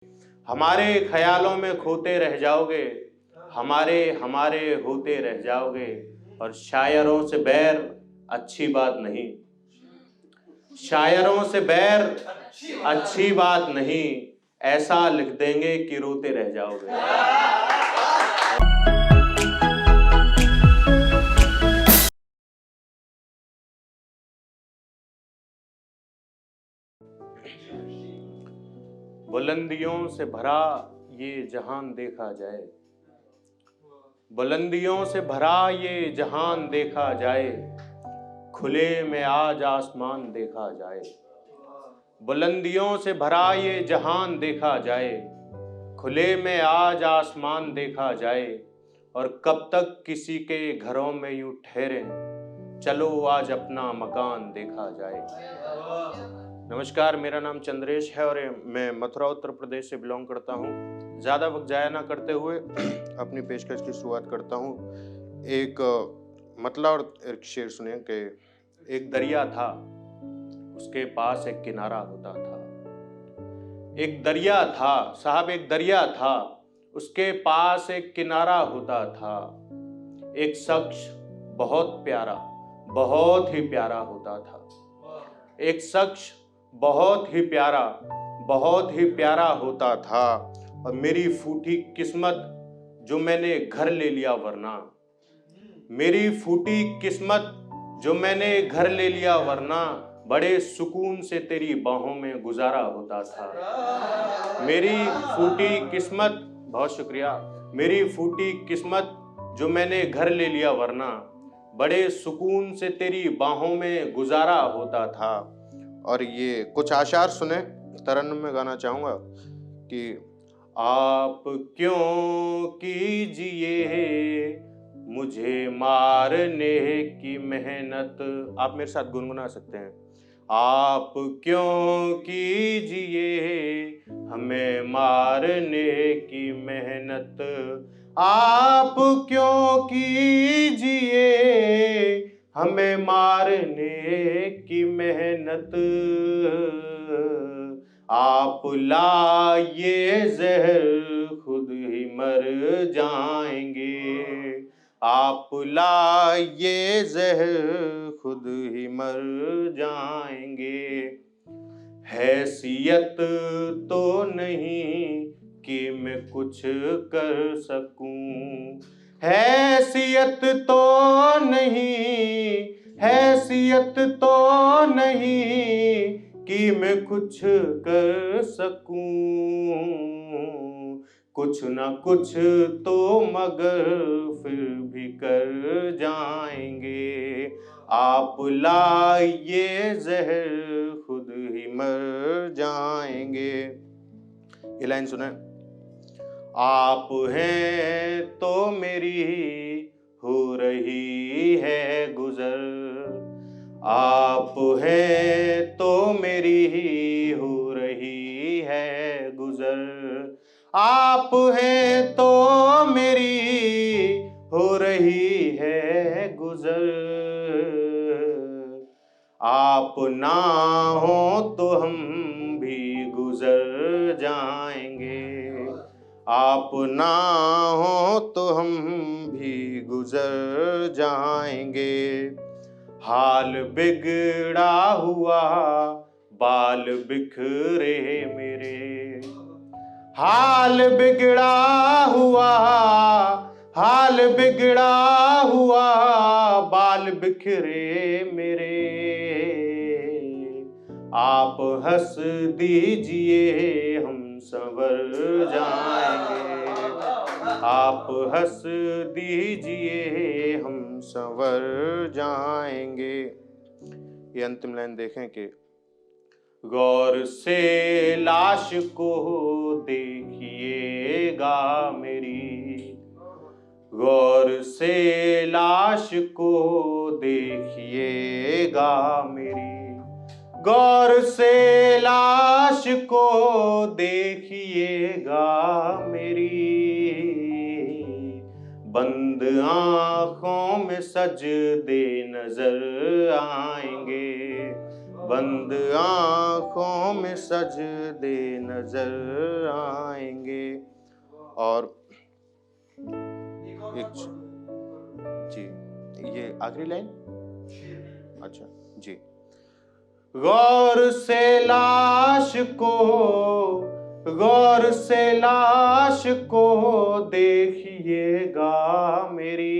हमारे ख्यालों में खोते रह जाओगे, हमारे हमारे होते रह जाओगे। और शायरों से बैर अच्छी बात नहीं, शायरों से बैर अच्छी बात नहीं, ऐसा लिख देंगे कि रोते रह जाओगे। बुलंदियों से भरा ये जहान देखा जाए, बुलंदियों से भरा ये जहान देखा जाए, खुले में आज आसमान देखा जाए। बुलंदियों से भरा ये जहान देखा जाए, खुले में आज आसमान देखा जाए। और कब तक किसी के घरों में यूं ठहरे, चलो आज अपना मकान देखा जाए। नमस्कार, मेरा नाम चंद्रेश है और मैं मथुरा उत्तर प्रदेश से बिलोंग करता हूँ। ज़्यादा वक्त जाया ना करते हुए अपनी पेशकश की शुरुआत करता हूँ। एक मतला और एक शेर सुनिए कि एक दरिया था, उसके पास एक किनारा होता था। एक दरिया था साहब, एक दरिया था, उसके पास एक किनारा होता था। एक शख्स बहुत प्यारा, बहुत ही प्यारा होता था। एक शख्स बहुत ही प्यारा, बहुत ही प्यारा होता था। और मेरी फूटी किस्मत जो मैंने घर ले लिया वरना, मेरी फूटी किस्मत जो मैंने घर ले लिया वरना, बड़े सुकून से तेरी बाहों में गुजारा होता था। मेरी फूटी किस्मत, बहुत शुक्रिया, मेरी फूटी किस्मत जो मैंने घर ले लिया वरना, बड़े सुकून से तेरी बाहों में गुजारा होता था। और ये कुछ आशार सुने, तरन्नुम में गाना चाहूँगा कि आप क्यों कीजिए मुझे मारने की मेहनत। आप मेरे साथ गुनगुना सकते हैं। आप क्यों कीजिए हमें मारने की मेहनत, आप क्यों कीजिए हमें मारने की मेहनत। आप लाइए जहर खुद ही मर जाएंगे, आप लाइए जहर खुद ही मर जाएंगे। हैसियत तो नहीं कि मैं कुछ कर सकूं, हैसियत तो नहीं, हैसियत तो नहीं कि मैं कुछ कर सकूं। कुछ ना कुछ तो मगर फिर भी कर जाएंगे। आप लाइए जहर खुद ही मर जाएंगे। ये लाइन सुने। आप हैं तो मेरी हो रही है गुजर, आप हैं तो मेरी हो रही है गुजर, आप हैं तो मेरी हो रही है गुजर। आप ना हो तो हम भी गुजर जाएंगे, आप ना हो तो हम भी गुजर जाएंगे। हाल बिगड़ा हुआ बाल बिखरे मेरे, हाल बिगड़ा हुआ, हाल बिगड़ा हुआ बाल बिखरे मेरे। आप हंस दीजिए हम संवर जाएंगे, आप हंस दीजिए हम संवर जाएंगे। ये अंतिम लाइन देखें कि गौर से लाश को देखिएगा मेरी, गौर से लाश को देखिएगा मेरी, गौर से लाश को देखिएगा मेरी। बंद आँखों में सजदे नजर आएंगे, बंद आँखों में सजदे नजर आएंगे। और एक जी, ये आखिरी लाइन, अच्छा जी। गौर से लाश को देखिएगा मेरी,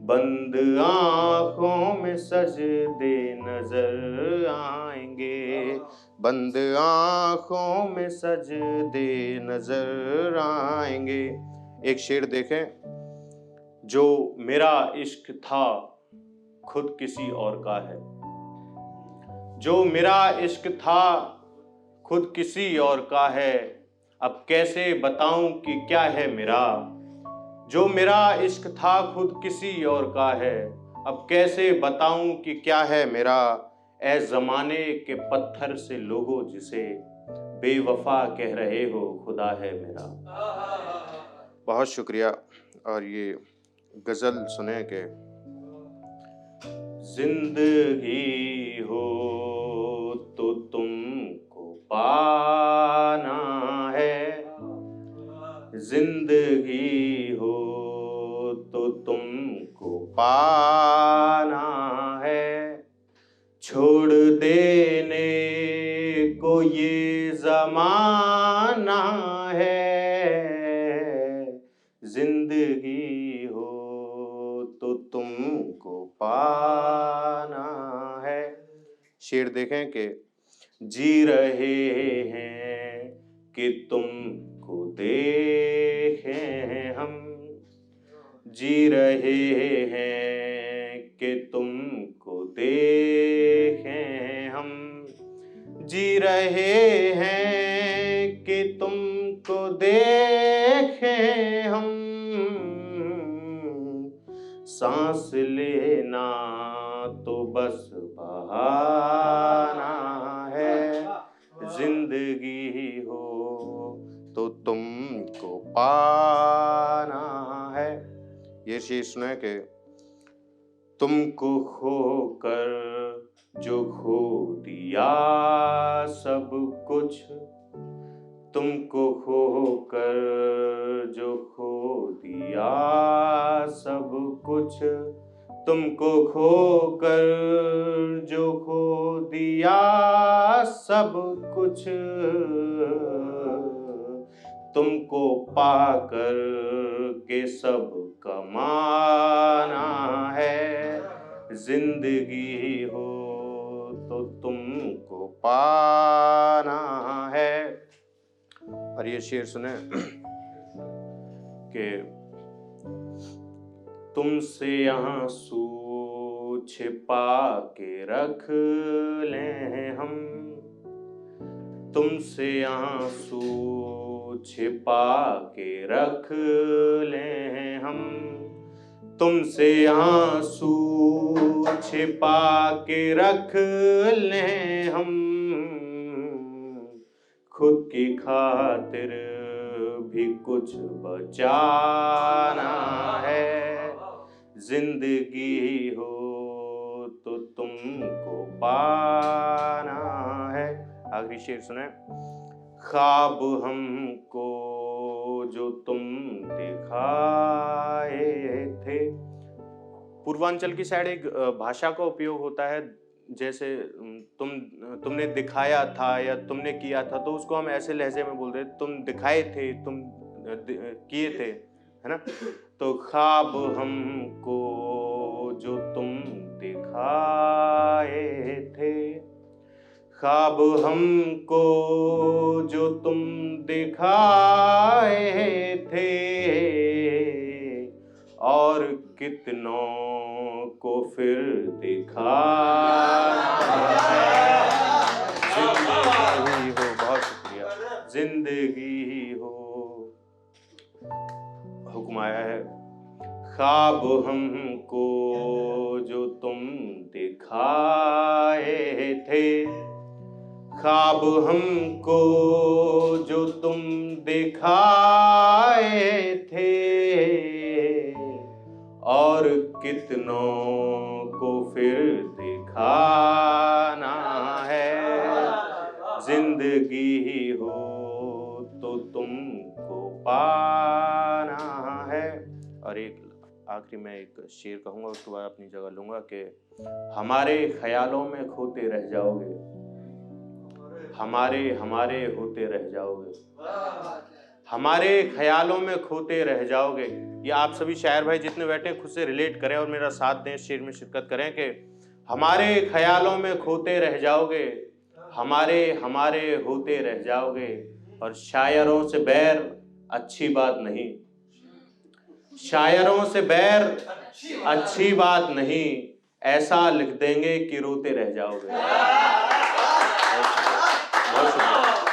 बंद आँखों में सजदे नजर आएंगे, बंद आँखों में सजदे नजर आएंगे। एक शेर देखें, जो मेरा इश्क था खुद किसी और का है, जो मेरा इश्क था खुद किसी और का है, अब कैसे बताऊं कि क्या है मेरा। जो मेरा इश्क था खुद किसी और का है, अब कैसे बताऊं कि क्या है मेरा। ऐ जमाने के पत्थर से लोगो जिसे बेवफा कह रहे हो, खुदा है मेरा। बहुत शुक्रिया। और ये गजल सुने के जिंदगी हो तो तुमको पाना है, जिंदगी हो तो तुमको पाना है, छोड़ देने को ये जमाना है, जिंदगी हो तो तुमको पाना है। शेर देखें कि जी रहे हैं कि तुमको देखें हम, जी रहे हैं कि तुमको देखें हम, जी रहे हैं कि तुमको देखें हम, सांस लेना तो बस बहाना है, जिंदगी हो तो तुमको पाना है। ये शेर सुने के तुमको खोकर जो खो दिया सब कुछ, तुमको खोकर जो खो दिया सब कुछ, तुमको खोकर जो खो दिया सब कुछ, तुमको पाकर के सब कमाना है, जिंदगी हो तो तुमको पाना है। और ये शेर सुने कि तुमसे आंसू छिपा के रख लें हम, तुमसे आंसू छिपा के रख लें हम, तुमसे आंसू छिपा के रख लें हम, खुद की खातिर भी कुछ बचाना है, जिंदगी हो तो तुमको पाना है। आखिरी शेर सुने, ख्वाब हमको जो तुम दिखाए थे। पूर्वांचल की साइड एक भाषा का उपयोग होता है, जैसे तुमने दिखाया था या तुमने किया था, तो उसको हम ऐसे लहजे में बोलते हैं, तुम दिखाए थे, तुम किए थे, है ना। तो ख्वाब हमको जो तुम दिखाए थे, ख्वाब हमको जो तुम दिखाए थे, और कितनों को फिर दिखाना है, जिंदगी हो। बहुत शुक्रिया। जिंदगी हो, हुक्म आया है, ख्वाब हमको जो तुम दिखाए थे, ख्वाब हमको जो तुम दिखाए थे, और कितनों को फिर दिखा पाना है। और एक आखिरी में एक शेर कहूँगा, उसके बाद अपनी जगह लूँगा कि हमारे ख्यालों में खोते रह जाओगे, हमारे हमारे होते रह जाओगे, हमारे ख्यालों में खोते रह जाओगे। ये आप सभी शायर भाई जितने बैठे हैं खुद से रिलेट करें और मेरा साथ दें, शेर में शिरकत करें कि हमारे ख्यालों में खोते रह जाओगे, हमारे हमारे होते रह जाओगे। और शायरों से बैर अच्छी बात नहीं, शायरों से बैर अच्छी बात नहीं, ऐसा लिख देंगे कि रोते रह जाओगे। बहुत शुक्रिया।